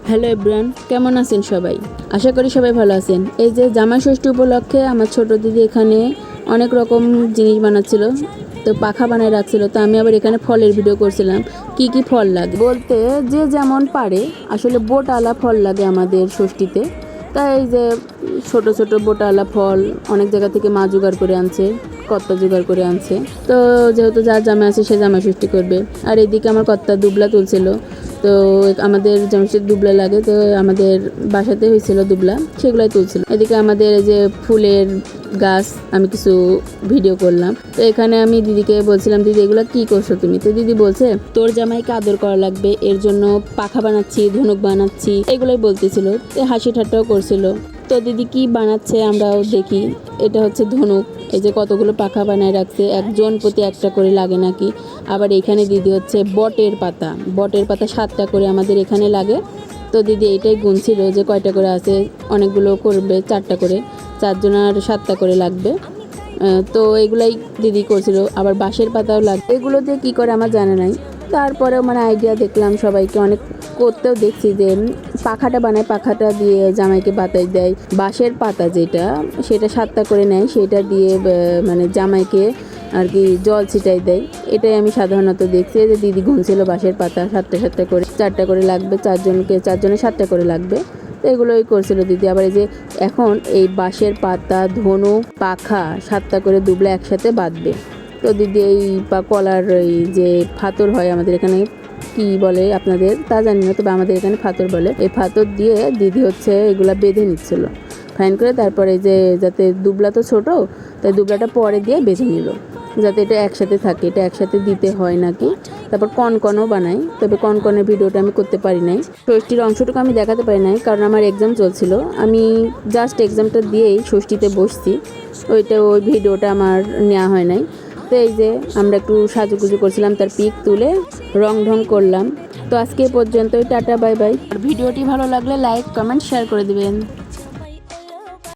Hello everyone, কেমন আছেন সবাই? আশা করি সবাই ভালো আছেন। এই যে জামাই ষষ্ঠী উপলক্ষে আমার ছোট দিদি এখানে অনেক রকম জিনিস বানাচ্ছিল, তো পাখা বানায় রাখছিল। তো আমি আবার এখানে ফলের ভিডিও করছিলাম, কি কি ফল লাগে বলতে যে যেমন পারে। আসলে বোটালা ফল লাগে আমাদের ষষ্ঠীতে। তাই এই যে ছোট ছোট বোটালা ফল অনেক জায়গা থেকে মা জোগাড় করে আনছে, কর্তা জোগাড় করে আনছে। তো যেহেতু যার জামাই আছে সে জামাই ষষ্ঠী করবে। আর এদিকে আমার কর্তা দুবলা তুলছিল। তো আমাদের জামশেদ দুবলা লাগে, তো আমাদের বাসাতে হয়েছিল দুবলা, সেগুলাই তুলছিল। এদিকে আমাদের এই যে ফুলের গাছ আমি কিছু ভিডিও করলাম। তো এখানে আমি দিদিকে বলছিলাম, দিদি এগুলো কি করছো তুমি? তো দিদি বলছে তোর জামাইকে আদর করা লাগবে, এর জন্য পাখা বানাচ্ছি, ধনুক বানাচ্ছি, এগুলোই বলতেছিল। তো হাসি ঠাট্টাও করছিল। তো দিদি কি বানাচ্ছে আমরাও দেখি। এটা হচ্ছে ধনুক, এই যে কতগুলো পাখা বানায় রাখছে, একজন প্রতি একটা করে লাগে নাকি। আবার এখানে দিদি হচ্ছে বটের পাতা 7টা করে আমাদের এখানে লাগে। তো দিদি এইটাই গুনছিল যে কয়টা করে আছে, অনেকগুলো করবে 4টা করে, 4 জনের 7টা করে লাগবে। তো এগুলাই দিদি করছিল। আবার বাঁশের পাতাও লাগবে, এগুলো দিয়ে কী করে আমার জানা নাই। তারপরেও মানে আইডিয়া দেখলাম সবাইকে অনেক করতেও দেখছি যে পাখাটা বানায়, পাখাটা দিয়ে জামাইকে বাতাই দেয়। বাঁশের পাতা যেটা সেটা 7টা করে নেয়, সেটা দিয়ে মানে জামাইকে আর কি জল ছিটাই দেয়। এটাই আমি সাধারণত দেখছি যে দিদি গুনছিল বাঁশের পাতা 7টা করে, 4টা করে লাগবে, 4জনের 7টা করে লাগবে। তো এগুলোই করছিল দিদি। আবার এই যে এখন এই বাঁশের পাতা, ধনুক, পাখা 7টা করে দুবলা একসাথে বাঁধবে। তো দিদি এই কলার এই যে ফাতর হয় আমাদের এখানে, কি বলে আপনাদের তা জানি না, তবে আমাদের এখানে ফাতর বলে। এই ফাতর দিয়ে দিদি হচ্ছে এগুলা বেঁধে নিচ্ছিল ফাইন করে। তারপরে যে যাতে দুবলা তো ছোটো, তাই দুবলাটা পরে দিয়ে বেঁধে নিল যাতে এটা একসাথে থাকে। এটা একসাথে দিতে হয় নাকি। তারপর কনকনও বানাই, তবে কনকনের ভিডিওটা আমি করতে পারি নাই। ষষ্ঠীর অংশটুকু আমি দেখাতে পারি নাই, কারণ আমার এক্সাম চলছিল। আমি জাস্ট এক্সামটা দিয়েই ষষ্ঠীতে বসছি, ওই ভিডিওটা আমার নেওয়া হয় নাই। তো এই যে আমরা একটু সাজুগুজু করছিলাম, তার পিক তুলে রং ঢং করলাম। তো আজকে পর্যন্তই, টাটা বাই বাই। আর ভিডিওটি ভালো লাগলে লাইক, কমেন্ট, শেয়ার করে দিবেন।